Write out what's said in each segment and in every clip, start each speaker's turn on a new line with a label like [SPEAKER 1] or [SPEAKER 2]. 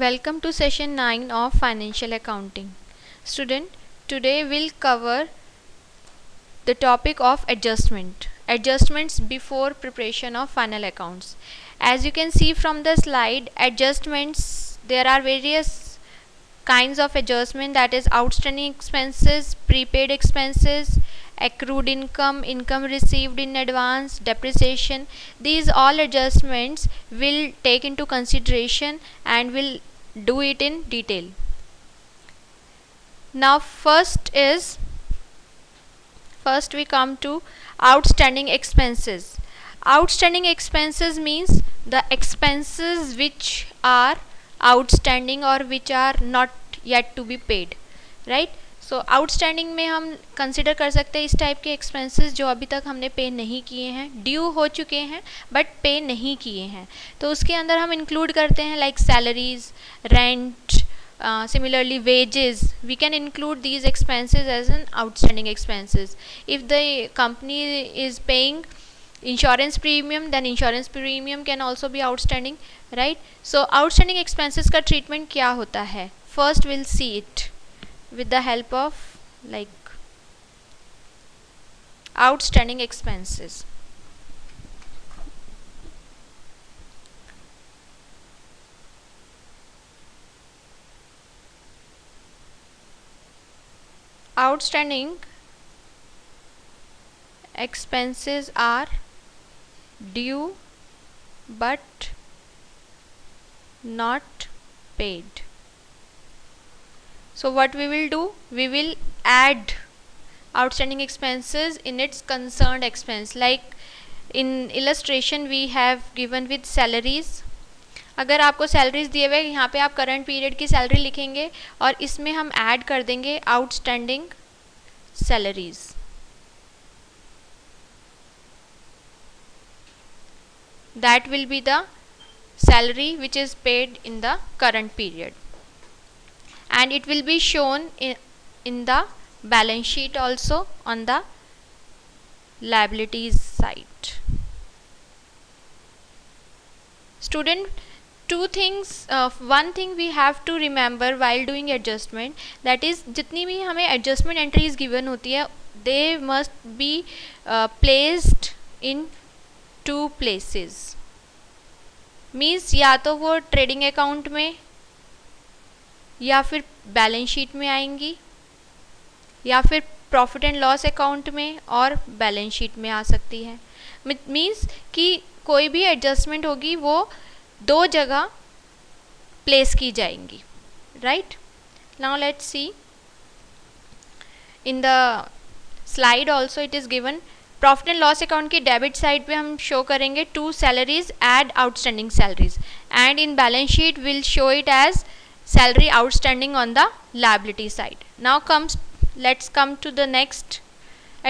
[SPEAKER 1] Welcome to session 9 of financial accounting. Student, today we'll cover the topic of adjustments before preparation of final accounts. As you can see from the slide, adjustments, there are various kinds of adjustment, that is outstanding expenses, prepaid expenses, accrued income, income received in advance, depreciation. These all adjustments will take into consideration and will do it in detail. Now first we come to outstanding expenses. Outstanding expenses means the expenses which are outstanding or which are not yet to be paid, right? So outstanding में हम consider कर सकते हैं इस type के expenses जो अभी तक हमने पे नहीं किए हैं, ड्यू हो चुके हैं बट पे नहीं किए हैं, तो उसके अंदर हम इंक्लूड करते हैं like salaries, rent, similarly wages. We can include these expenses as an outstanding expenses. If the company is paying insurance premium, then insurance premium can also be outstanding, right? So outstanding expenses का treatment क्या होता है? First we'll see it with the help of like outstanding expenses. Outstanding expenses are due but not paid. So what we will do, we will add outstanding expenses in its concerned expense. Like in illustration we have given with salaries. अगर आपको salaries दिए हुए, यहाँ पे आप current period की salary लिखेंगे और इसमें हम ऐड कर देंगे outstanding salaries. That will be the salary which is paid in the current period, and it will be shown in the balance sheet also on the liabilities side. Student, two things, one thing we have to remember while doing adjustment, that is जितनी भी हमें adjustment entries given होती है, they must be placed in two places. Means या तो वो trading account में या फिर बैलेंस शीट में आएंगी या फिर प्रॉफिट एंड लॉस अकाउंट में और बैलेंस शीट में आ सकती है. मीन्स कि कोई भी एडजस्टमेंट होगी वो दो जगह प्लेस की जाएंगी, right? Now let's see in the slide also it is given. Profit and loss account की डेबिट साइड पे हम शो करेंगे to salaries add outstanding salaries, and in balance sheet will show it as salary outstanding on the liability side. Now let's come to the next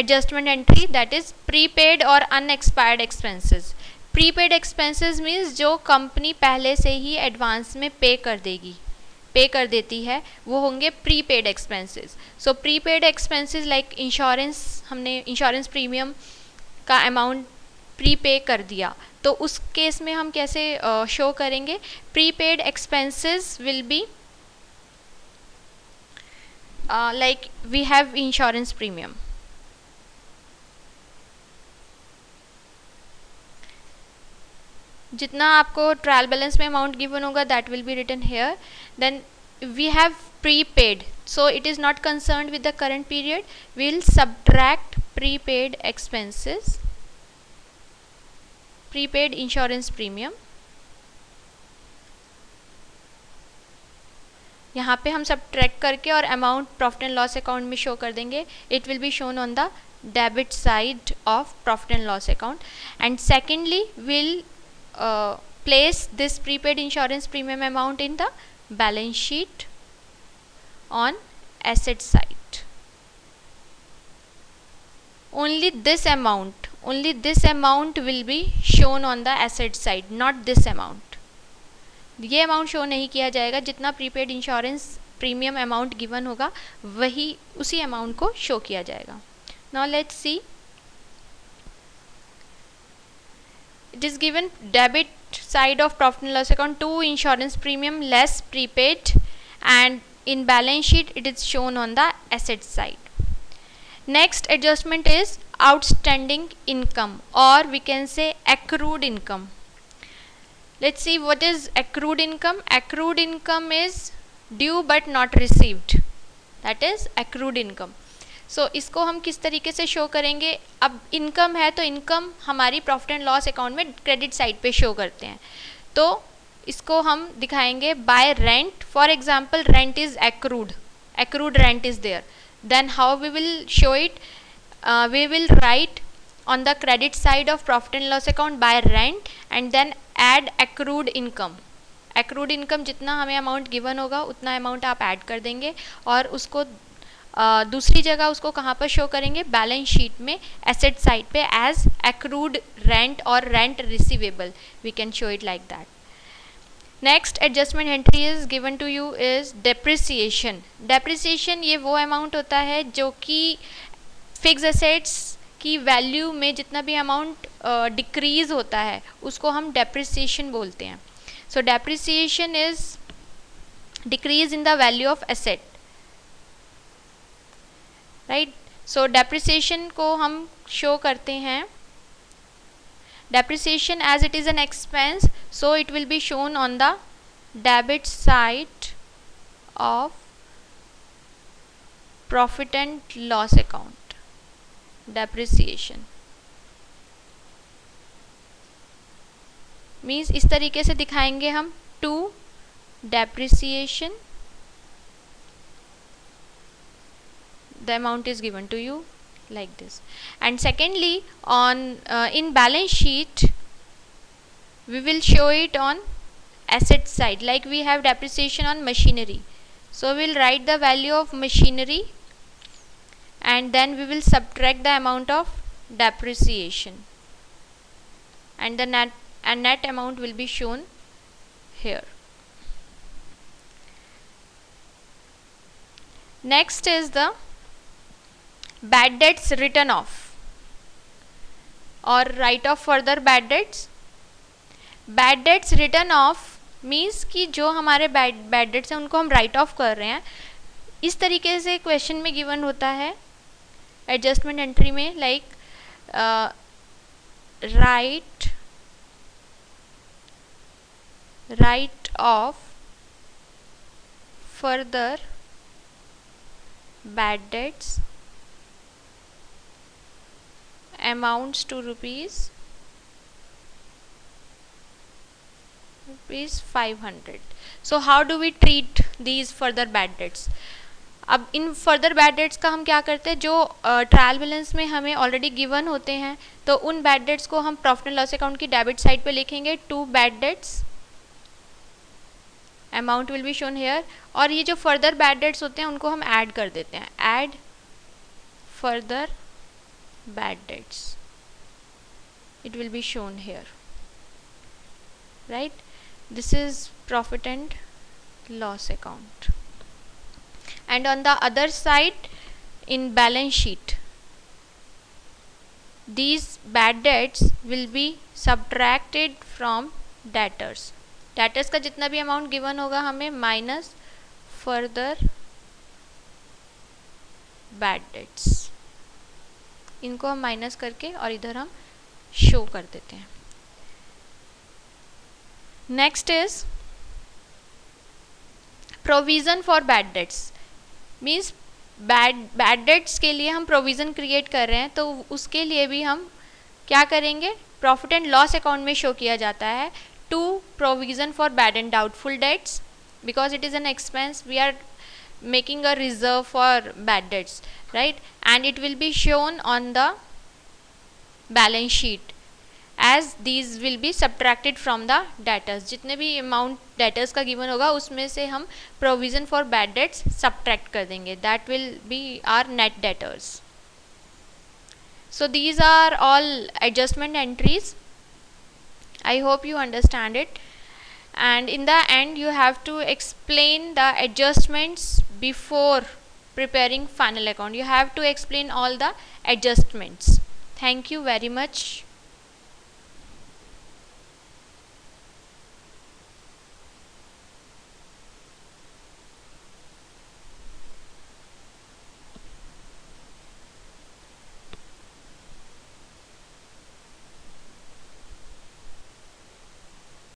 [SPEAKER 1] adjustment entry, that is prepaid or unexpired expenses. Prepaid expenses means जो company पहले से ही advance में पे कर देती है, वो होंगे prepaid expenses. So prepaid expenses like insurance, हमने इंश्योरेंस प्रीमियम का अमाउंट प्रीपे कर दिया, तो उस केस में हम कैसे शो करेंगे? Prepaid expenses will be like we have insurance premium. जितना आपको ट्रायल बैलेंस में अमाउंट गिवन होगा that will be written here. Then we have prepaid, so it is not concerned with the current period. We will subtract prepaid expenses, prepaid insurance premium. यहाँ पे हम subtract करके और amount profit and loss account में show कर देंगे. It will be shown on the debit side of profit and loss account. And secondly will place this prepaid insurance premium amount in the balance sheet on asset side. only this amount will be shown on the asset side, not this amount. ये amount show नहीं किया जाएगा. जितना prepaid insurance premium amount given होगा वही उसी amount को show किया जाएगा. Now let's C, it is given debit side of profit and loss account, 2 insurance premium less prepaid, and in balance sheet it is shown on the asset side. Next adjustment is outstanding income, or we can say accrued income. Let's see what is accrued income. Accrued income is due but not received, that is accrued income. सो इसको हम किस तरीके से show करेंगे? अब income है तो income हमारी प्रॉफिट एंड लॉस अकाउंट में क्रेडिट साइड पे शो करते हैं, तो इसको हम दिखाएंगे bye rent. For example rent is accrued rent is there. Then how we will show it? We will write on the credit side of profit and loss account by rent and then add accrued income. accrued income जितना हमें amount given होगा उतना amount आप add कर देंगे और उसको दूसरी जगह उसको कहाँ पर शो करेंगे? बैलेंस शीट में एसेट साइड पे एज accrued रेंट और rent receivable. We can show it like that. Next adjustment entry is given to you is depreciation. Depreciation ये वो अमाउंट होता है जो कि फिक्स एसेट्स की वैल्यू में जितना भी अमाउंट डिक्रीज होता है उसको हम डेप्रिसिएशन बोलते हैं. सो depreciation is decrease in the value of asset, right. So depreciation को हम शो करते हैं depreciation as it is an expense, so it will be shown on the debit side of profit and loss account. Depreciation means इस तरीके से दिखाएंगे हम to depreciation, the amount is given to you like this. And secondly, on in balance sheet we will show it on asset side, like we have depreciation on machinery, so we will write the value of machinery and then we will subtract the amount of depreciation and the net amount will be shown here. Next is the bad debts written off और write off further bad debts. Bad debts written off means कि जो हमारे bad debts हैं उनको हम write off कर रहे हैं. इस तरीके से क्वेश्चन में गिवन होता है एडजस्टमेंट एंट्री में, like write off further bad debts amounts to rupees 500. So how do we treat these further bad debts? अब इन फर्दर बैड डेट्स का हम क्या करते हैं, जो ट्रायल बैलेंस में हमें ऑलरेडी गिवन होते हैं तो उन बैड डेट्स को हम प्रॉफिट एंड लॉस अकाउंट की डेबिट साइड पे लिखेंगे. 2 bad debts amount will be shown here, और ये जो फर्दर बैड डेट्स होते हैं उनको हम ऐड कर देते हैं. Add further bad debts, it will be shown here, right. This is profit and loss account. And on the other side in balance sheet these bad debts will be subtracted from debtors. debtors का जितना भी amount given होगा हमें minus further bad debts, इनको हम minus करके और इधर हम शो कर देते हैं. Next is provision for bad debts. Means bad debts के लिए हम प्रोविजन क्रिएट कर रहे हैं तो उसके लिए भी हम क्या करेंगे, प्रॉफिट एंड लॉस अकाउंट में शो किया जाता है. To provision for bad and doubtful debts, because it is an expense, we are making a reserve for bad debts, right, and it will be shown on the balance sheet as these will be subtracted from the debtors. जितने भी amount debtors का given होगा उसमें से हम provision for bad debts subtract कर देंगे. that will be our net debtors. So these are all adjustment entries. I hope you understand it. And in the end you have to explain the adjustments before preparing final account. You have to explain all the adjustments. Thank you very much.